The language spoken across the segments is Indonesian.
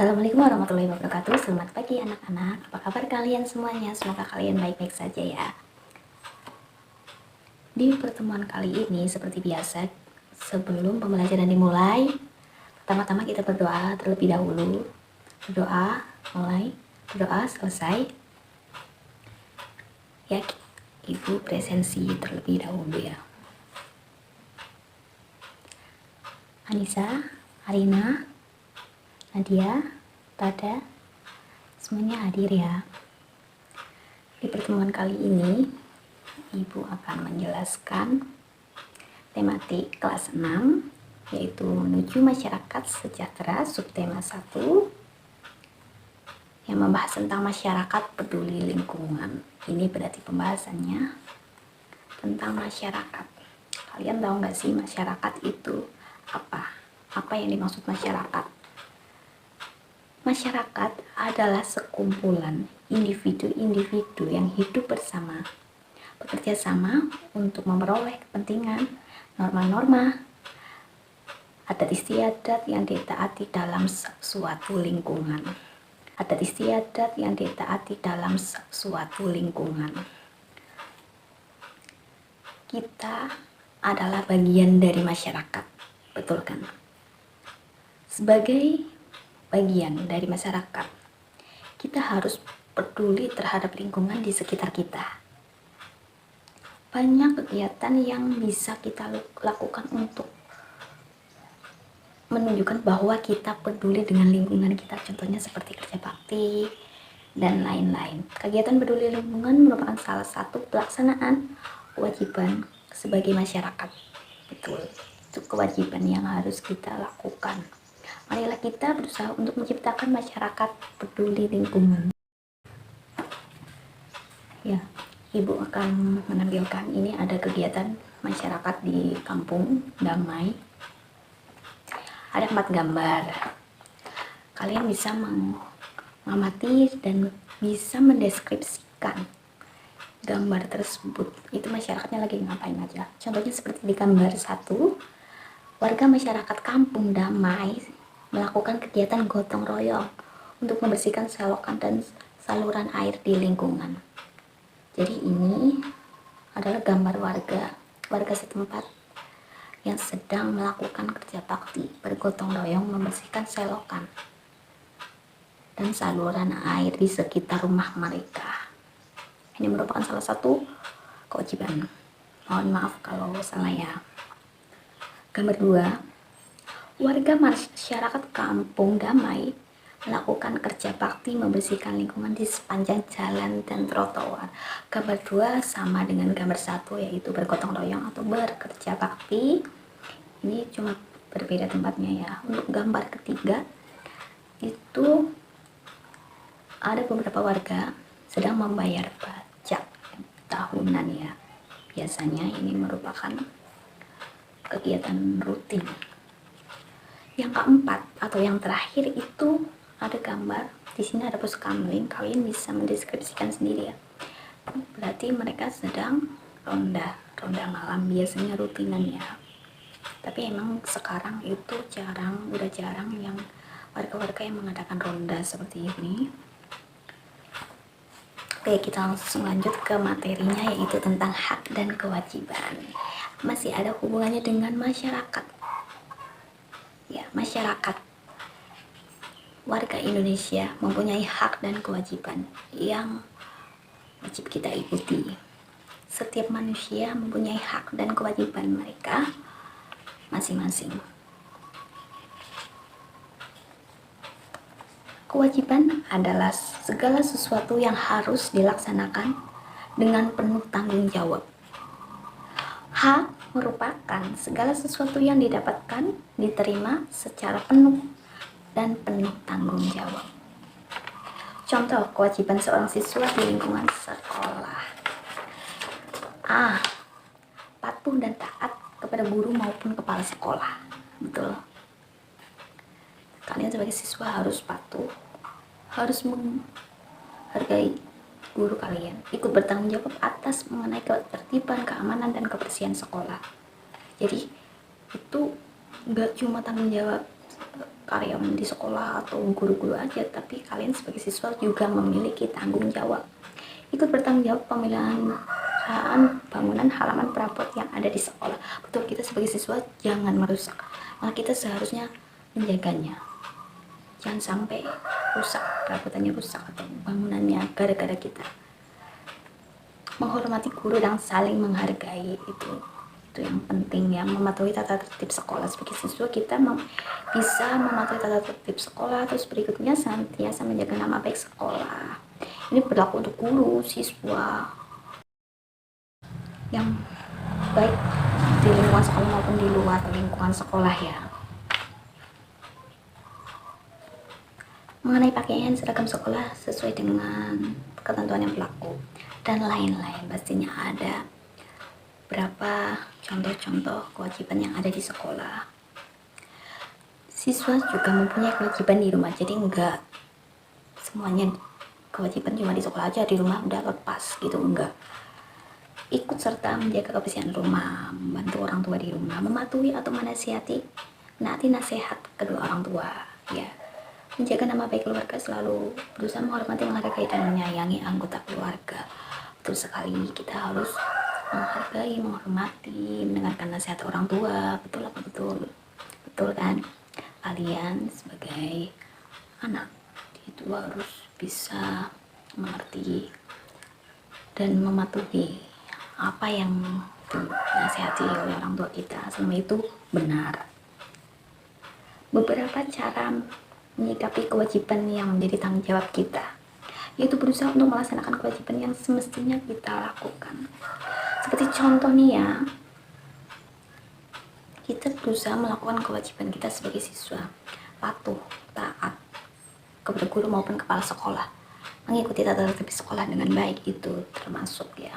Assalamualaikum warahmatullahi wabarakatuh. Selamat pagi anak-anak. Apa kabar kalian semuanya? Semoga kalian baik-baik saja ya. Di pertemuan kali ini seperti biasa, sebelum pembelajaran dimulai, pertama-tama kita berdoa terlebih dahulu. Berdoa mulai, berdoa selesai. Ya, Ibu presensi terlebih dahulu ya. Anissa, Arina, Nadia, Tada, semuanya hadir ya. Di pertemuan kali ini, Ibu akan menjelaskan tematik kelas 6, yaitu menuju masyarakat sejahtera, subtema 1, yang membahas tentang masyarakat peduli lingkungan. Ini berarti pembahasannya tentang masyarakat. Kalian tahu nggak sih masyarakat itu apa? Apa yang dimaksud masyarakat? Masyarakat adalah sekumpulan individu-individu yang hidup bersama, bekerja sama untuk memperoleh kepentingan, norma-norma, adat istiadat yang ditaati dalam suatu lingkungan. Adat istiadat yang ditaati dalam suatu lingkungan. Kita adalah bagian dari masyarakat, betul kan? Sebagai bagian dari masyarakat, kita harus peduli terhadap lingkungan di sekitar kita. Banyak kegiatan yang bisa kita lakukan untuk menunjukkan bahwa kita peduli dengan lingkungan kita, contohnya seperti kerja bakti dan lain-lain. Kegiatan peduli lingkungan merupakan salah satu pelaksanaan kewajiban sebagai masyarakat. Betul, itu kewajiban yang harus kita lakukan. Marilah kita berusaha untuk menciptakan masyarakat peduli lingkungan. Ya, Ibu akan menampilkan ini ada kegiatan masyarakat di Kampung Damai. Ada 4 gambar. Kalian bisa mengamati dan bisa mendeskripsikan gambar tersebut. Itu masyarakatnya lagi ngapain aja. Contohnya seperti di gambar 1, warga masyarakat Kampung Damai melakukan kegiatan gotong royong untuk membersihkan selokan dan saluran air di lingkungan. Jadi ini adalah gambar warga setempat yang sedang melakukan kerja bakti, bergotong royong membersihkan selokan dan saluran air di sekitar rumah mereka. Ini merupakan salah satu kewajiban. Mohon maaf kalau salah ya. Gambar 2, warga masyarakat Kampung Damai melakukan kerja bakti membersihkan lingkungan di sepanjang jalan dan trotoar. Gambar 2 sama dengan gambar 1, yaitu bergotong royong atau bekerja bakti. Ini cuma berbeda tempatnya ya. Untuk gambar ketiga itu ada beberapa warga sedang membayar pajak tahunan ya. Biasanya ini merupakan kegiatan rutin. Yang keempat atau yang terakhir itu ada gambar. Di sini ada puskamling. Kalian bisa mendeskripsikan sendiri ya. Berarti mereka sedang ronda malam, biasanya rutinan ya. Tapi emang sekarang itu udah jarang yang warga-warga yang mengadakan ronda seperti ini. Oke, kita langsung lanjut ke materinya, yaitu tentang hak dan kewajiban. Masih ada hubungannya dengan masyarakat. Ya, masyarakat. Warga Indonesia mempunyai hak dan kewajiban yang wajib kita ikuti. Setiap manusia mempunyai hak dan kewajiban mereka masing-masing. Kewajiban adalah segala sesuatu yang harus dilaksanakan dengan penuh tanggung jawab. Hak merupakan segala sesuatu yang didapatkan, diterima secara penuh dan penuh tanggung jawab. Contoh kewajiban seorang siswa di lingkungan sekolah. A. Patuh dan taat kepada guru maupun kepala sekolah. Betul. Kalian sebagai siswa harus patuh, harus menghargai guru kalian, ikut bertanggung jawab atas mengenai ketertiban, keamanan, dan kebersihan sekolah. Jadi itu gak cuma tanggung jawab karyawan di sekolah atau guru-guru aja, tapi kalian sebagai siswa juga memiliki tanggung jawab. Ikut bertanggung jawab pemeliharaan bangunan halaman perabot yang ada di sekolah. Betul, kita sebagai siswa jangan merusak, malah kita seharusnya menjaganya. Jangan sampai rusak, perabotannya rusak atau bangunannya gara-gara kita. Menghormati guru dan saling menghargai, itu yang penting ya. Mematuhi tata tertib sekolah. Sebagai siswa kita bisa mematuhi tata tertib sekolah. Terus berikutnya senantiasa menjaga nama baik sekolah. Ini berlaku untuk guru, siswa yang baik di lingkungan sekolah maupun di luar lingkungan sekolah ya. Mengenai pakaian seragam sekolah sesuai dengan ketentuan yang berlaku dan lain-lain, pastinya ada berapa contoh-contoh kewajiban yang ada di sekolah. Siswa juga mempunyai kewajiban di rumah, jadi enggak semuanya kewajiban cuma di sekolah aja, di rumah udah lepas gitu, enggak. Ikut serta menjaga kebersihan rumah, membantu orang tua di rumah, mematuhi atau menasihati nasihat kedua orang tua ya. Menjaga nama baik keluarga, selalu berusaha menghormati, menghargai dan menyayangi anggota keluarga. Betul sekali, kita harus menghargai, menghormati, mendengarkan nasihat orang tua. Betul apa betul? Betul kan? Kalian sebagai anak itu harus bisa mengerti dan mematuhi apa yang dinasihati oleh orang tua kita, selama itu benar. Beberapa cara menyikapi kewajiban yang menjadi tanggung jawab kita, yaitu berusaha untuk melaksanakan kewajiban yang semestinya kita lakukan. Seperti contoh nih ya, kita berusaha melakukan kewajiban kita sebagai siswa, patuh, taat kepada guru maupun kepala sekolah, mengikuti tata tertib sekolah dengan baik, itu termasuk ya.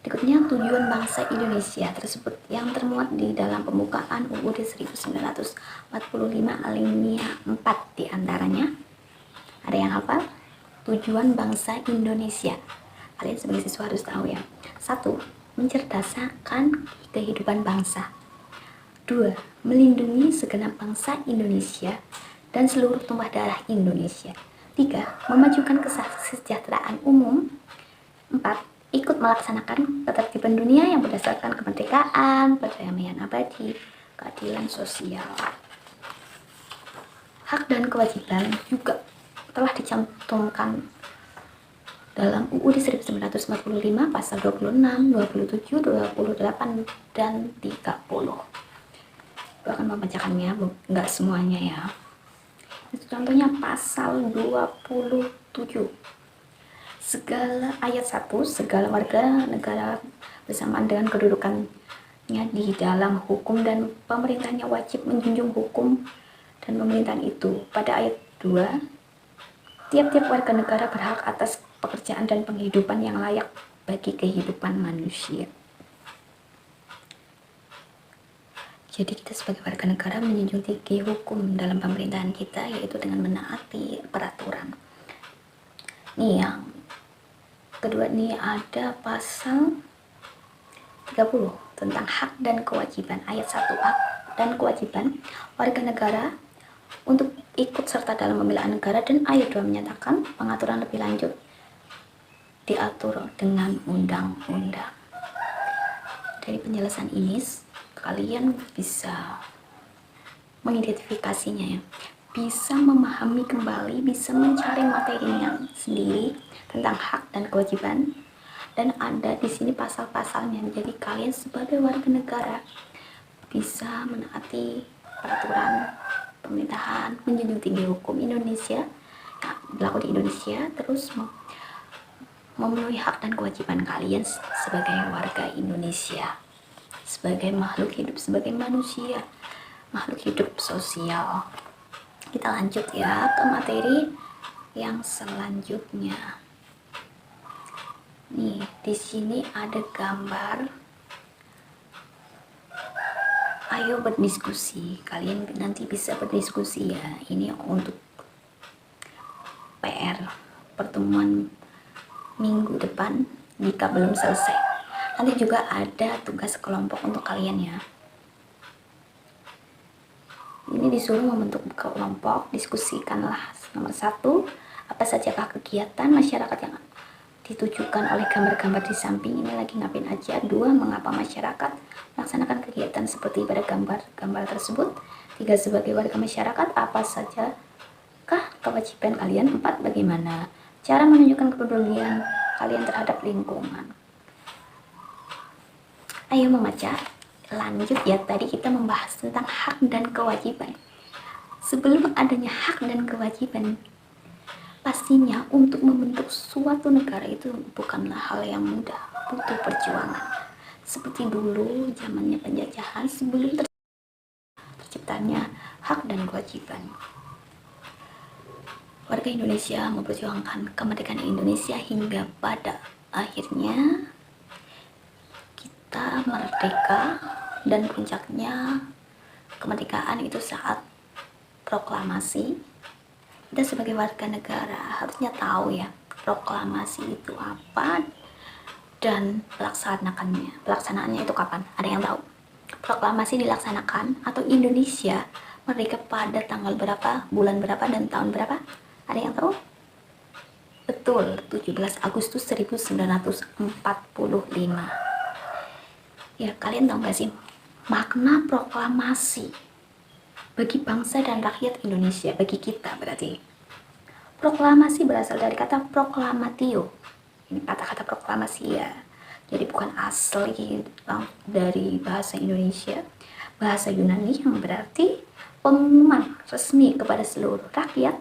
Berikutnya, tujuan bangsa Indonesia tersebut yang termuat di dalam pembukaan UUD 1945 alinea 4 diantaranya. Ada yang hafal? Tujuan bangsa Indonesia. Kalian sebagai siswa harus tahu ya. 1. Mencerdasakan kehidupan bangsa. 2. Melindungi segenap bangsa Indonesia dan seluruh tumpah darah Indonesia. 3. Memajukan kesejahteraan umum. 4. Ikut melaksanakan ketertiban dunia yang berdasarkan kemerdekaan, perdamaian abadi, keadilan sosial. Hak dan kewajiban juga telah dicantumkan dalam UUD 1945 pasal 26, 27, 28, dan 30. Aku akan membacakannya, enggak semuanya ya. Contohnya pasal 27. Ayat 1, segala warga negara bersamaan dengan kedudukannya di dalam hukum dan pemerintahnya wajib menjunjung hukum dan pemerintahan itu. Pada ayat 2, tiap-tiap warga negara berhak atas pekerjaan dan penghidupan yang layak bagi kehidupan manusia. Jadi kita sebagai warga negara menjunjung tinggi hukum dalam pemerintahan kita, yaitu dengan menaati peraturan. Nih yang kedua nih, ada pasal 30 tentang hak dan kewajiban. Ayat 1, hak dan kewajiban warga negara untuk ikut serta dalam membela negara, dan ayat 2 menyatakan pengaturan lebih lanjut diatur dengan undang-undang. Dari penjelasan ini kalian bisa mengidentifikasinya ya, bisa memahami kembali, bisa mencari materinya sendiri tentang hak dan kewajiban, dan ada di sini pasal-pasalnya. Jadi kalian sebagai warga negara bisa menaati peraturan pemerintahan, menjunjung tinggi hukum Indonesia yang berlaku di Indonesia, terus memenuhi hak dan kewajiban kalian sebagai warga Indonesia, sebagai makhluk hidup, sebagai manusia, makhluk hidup sosial. Kita lanjut ya ke materi yang selanjutnya. Nih, di sini ada gambar. Ayo berdiskusi. Kalian nanti bisa berdiskusi ya. Ini untuk PR pertemuan minggu depan jika belum selesai. Nanti juga ada tugas kelompok untuk kalian ya. Ini disuruh membentuk kelompok, diskusikanlah. Nomor 1, apa sajakah kegiatan masyarakat yang ditujukan oleh gambar-gambar di samping ini lagi ngapain aja. 2, mengapa masyarakat melaksanakan kegiatan seperti pada gambar-gambar tersebut. 3, sebagai warga masyarakat apa saja kah kewajiban kalian. 4, bagaimana cara menunjukkan kepedulian kalian terhadap lingkungan. Ayo membaca. Lanjut ya, tadi kita membahas tentang hak dan kewajiban. Sebelum adanya hak dan kewajiban, pastinya untuk membentuk suatu negara itu bukanlah hal yang mudah, butuh perjuangan. Seperti dulu zamannya penjajahan, sebelum terciptanya hak dan kewajiban. Warga Indonesia memperjuangkan kemerdekaan Indonesia hingga pada akhirnya kita merdeka, dan puncaknya kemerdekaan itu saat proklamasi. Kita sebagai warga negara harusnya tahu ya proklamasi itu apa dan pelaksanaannya itu kapan. Ada yang tahu? Proklamasi dilaksanakan atau Indonesia merdeka pada tanggal berapa, bulan berapa, dan tahun berapa? Ada yang tahu? Betul, 17 Agustus 1945. Ya, kalian tahu gak sih makna proklamasi bagi bangsa dan rakyat Indonesia, bagi kita berarti? Proklamasi berasal dari kata proklamatio. Ini kata-kata proklamasi ya. Jadi bukan asli dari bahasa Indonesia, bahasa Yunani yang berarti pengumuman resmi kepada seluruh rakyat.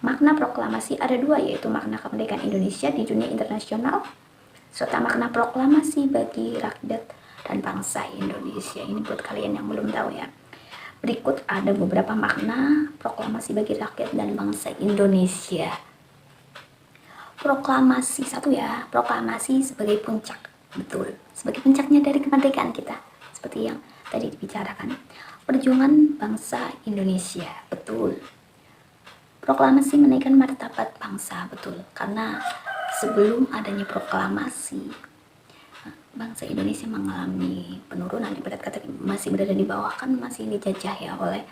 Makna proklamasi ada 2, yaitu makna kemerdekaan Indonesia di dunia internasional serta makna proklamasi bagi rakyat dan bangsa Indonesia. Ini buat kalian yang belum tahu ya. Berikut ada beberapa makna proklamasi bagi rakyat dan bangsa Indonesia. Proklamasi 1 ya, proklamasi sebagai puncak. Betul, sebagai puncaknya dari kemerdekaan kita. Seperti yang tadi dibicarakan. Perjuangan bangsa Indonesia. Betul. Proklamasi menaikkan martabat bangsa. Betul, karena sebelum adanya proklamasi, bangsa Indonesia mengalami penurunan, ibarat kata masih berada di bawah, kan masih dijajah ya oleh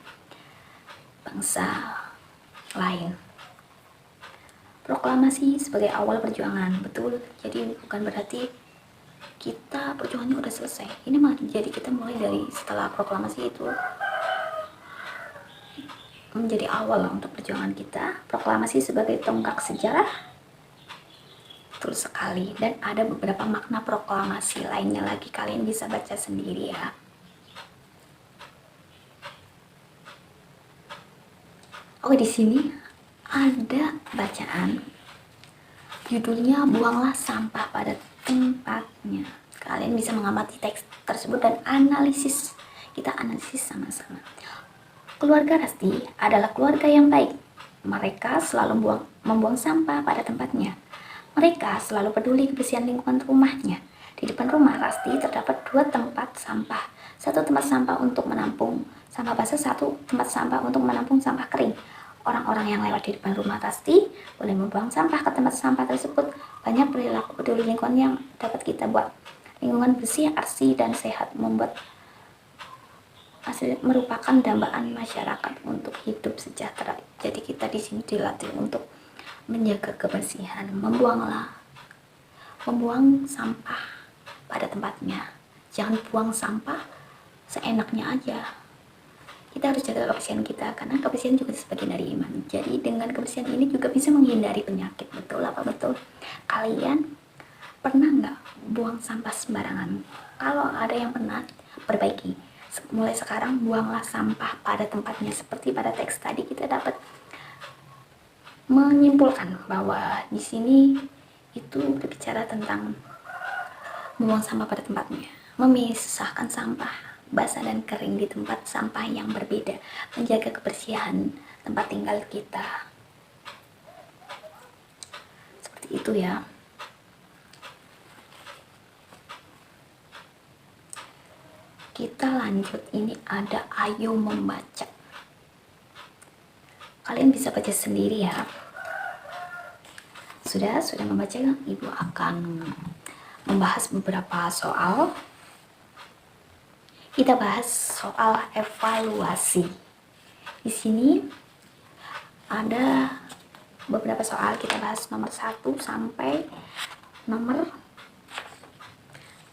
bangsa lain. Proklamasi sebagai awal perjuangan, betul. Jadi bukan berarti kita perjuangannya udah selesai. Ini mah jadi kita mulai dari setelah proklamasi itu menjadi awal untuk perjuangan kita. Proklamasi sebagai tonggak sejarah. Betul sekali, dan ada beberapa makna proklamasi lainnya lagi, kalian bisa baca sendiri ya. Oke, di sini ada bacaan judulnya buanglah sampah pada tempatnya. Kalian bisa mengamati teks tersebut dan analisis. Kita analisis sama-sama. Keluarga Rasti adalah keluarga yang baik. Mereka selalu membuang sampah pada tempatnya. Mereka selalu peduli kebersihan lingkungan rumahnya. Di depan rumah Rasti terdapat 2 tempat sampah. 1 tempat sampah untuk menampung sampah basah, 1 tempat sampah untuk menampung sampah kering. Orang-orang yang lewat di depan rumah Rasti boleh membuang sampah ke tempat sampah tersebut. Banyak perilaku peduli lingkungan yang dapat kita buat. Lingkungan bersih, asri, dan sehat merupakan dambaan masyarakat untuk hidup sejahtera. Jadi kita di sini dilatih untuk menjaga kebersihan, membuang sampah pada tempatnya. Jangan buang sampah seenaknya aja. Kita harus jaga kebersihan kita, karena kebersihan juga sebagian dari iman. Jadi dengan kebersihan ini juga bisa menghindari penyakit. Betul apa betul? Kalian pernah nggak buang sampah sembarangan? Kalau ada yang pernah, perbaiki. Mulai sekarang buanglah sampah pada tempatnya. Seperti pada teks tadi kita dapat menyimpulkan bahwa di sini itu berbicara tentang membuang sampah pada tempatnya, memisahkan sampah basah dan kering di tempat sampah yang berbeda, menjaga kebersihan tempat tinggal kita. Seperti itu ya. Kita lanjut, ini ada ayo membaca. Kalian bisa baca sendiri ya. Sudah membaca, Ibu akan membahas beberapa soal. Kita bahas soal evaluasi. Di sini ada beberapa soal, kita bahas nomor 1 sampai nomor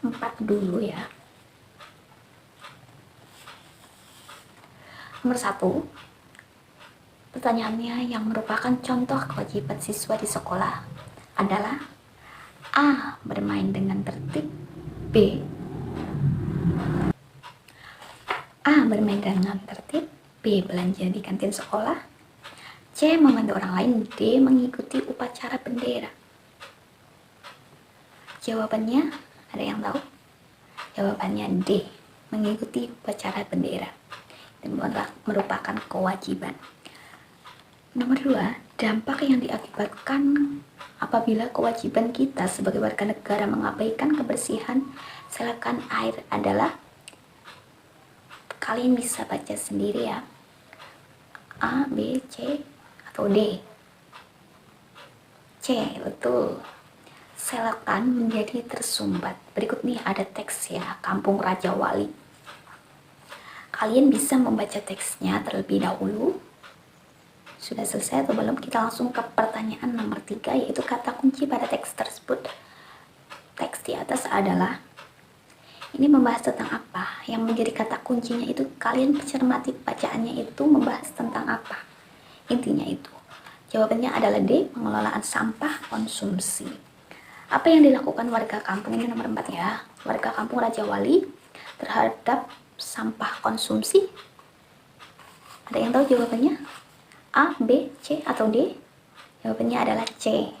4 dulu ya. Nomor 1, pertanyaannya yang merupakan contoh kewajiban siswa di sekolah adalah A. Bermain dengan tertib, B. Bermain dengan tertib, B. Belanja di kantin sekolah, C. Membantu orang lain, D. Mengikuti upacara bendera. Jawabannya, ada yang tahu? Jawabannya D. Mengikuti upacara bendera. Itu merupakan kewajiban. Nomor 2, dampak yang diakibatkan apabila kewajiban kita sebagai warga negara mengabaikan kebersihan selokan air adalah, kalian bisa baca sendiri ya, A, B, C, atau D. C, betul. Selokan menjadi tersumbat. Berikut nih ada teks ya, Kampung Raja Wali. Kalian bisa membaca teksnya terlebih dahulu. Sudah selesai atau belum? Kita langsung ke pertanyaan nomor 3, yaitu kata kunci pada teks tersebut. Teks di atas adalah, ini membahas tentang apa? Yang menjadi kata kuncinya itu, kalian cermati bacaannya itu membahas tentang apa? Intinya itu. Jawabannya adalah D. Pengelolaan sampah konsumsi. Apa yang dilakukan warga kampung, ini nomor 4 ya, warga kampung Raja Wali terhadap sampah konsumsi? Ada yang tahu jawabannya? A, B, C, atau D? Jawabannya adalah C.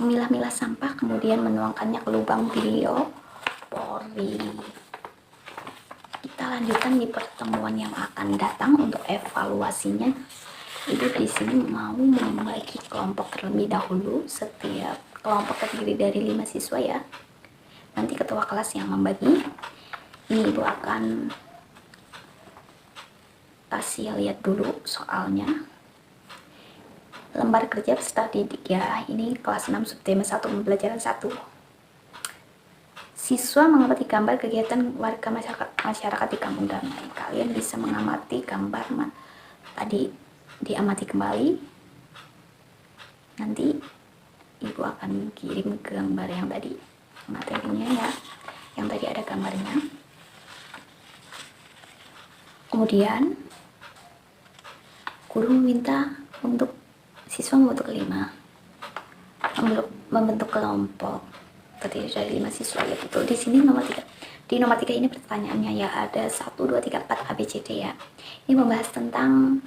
Memilah-milah sampah kemudian menuangkannya ke lubang biopori. Kita lanjutkan di pertemuan yang akan datang untuk evaluasinya. Ibu di sini mau membagi kelompok terlebih dahulu. Setiap kelompok terdiri dari 5 siswa ya. Nanti ketua kelas yang membagi. Ini ibu akan kasih lihat dulu soalnya. Lembar kerja peserta didik ya, ini kelas 6 subtema 1 pembelajaran 1. Siswa mengamati gambar kegiatan warga masyarakat di kampung damai. Kalian bisa mengamati gambar tadi, diamati kembali. Nanti ibu akan kirim gambar yang tadi, materinya ya, yang tadi ada gambarnya. Kemudian guru meminta untuk siswa membentuk kelompok terdiri dari 5 siswa ya, betul. Di sini nomor 3. Di nomor 3 ini pertanyaannya ya, ada 1, 2, 3, 4 ABCD ya. Ini membahas tentang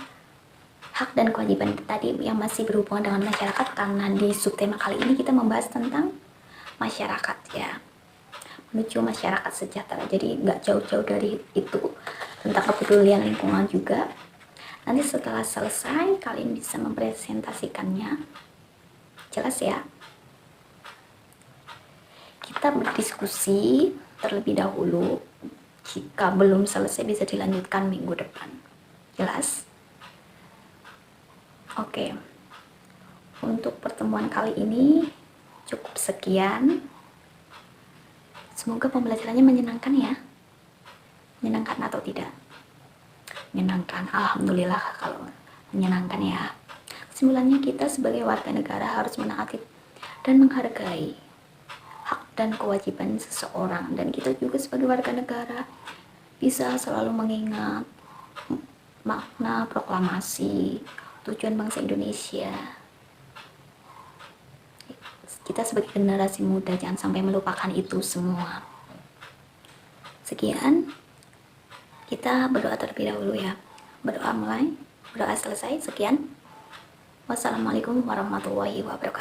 hak dan kewajiban tadi yang masih berhubungan dengan masyarakat, karena di subtema kali ini kita membahas tentang masyarakat ya, menuju masyarakat sejahtera. Jadi nggak jauh-jauh dari itu, tentang kepedulian lingkungan juga. Nanti setelah selesai kalian bisa mempresentasikannya. Jelas ya? Kita berdiskusi terlebih dahulu. Jika belum selesai bisa dilanjutkan minggu depan. Jelas? Oke. Untuk pertemuan kali ini cukup sekian. Semoga pembelajarannya menyenangkan ya. Menyenangkan atau tidak? Menyenangkan, alhamdulillah kalau menyenangkan ya. Kesimpulannya, kita sebagai warga negara harus menaati dan menghargai hak dan kewajiban seseorang, dan kita juga sebagai warga negara bisa selalu mengingat makna proklamasi tujuan bangsa Indonesia. Kita sebagai generasi muda jangan sampai melupakan itu semua. Sekian. Kita berdoa terlebih dahulu ya. Berdoa mulai, berdoa selesai. Sekian. Wassalamualaikum warahmatullahi wabarakatuh.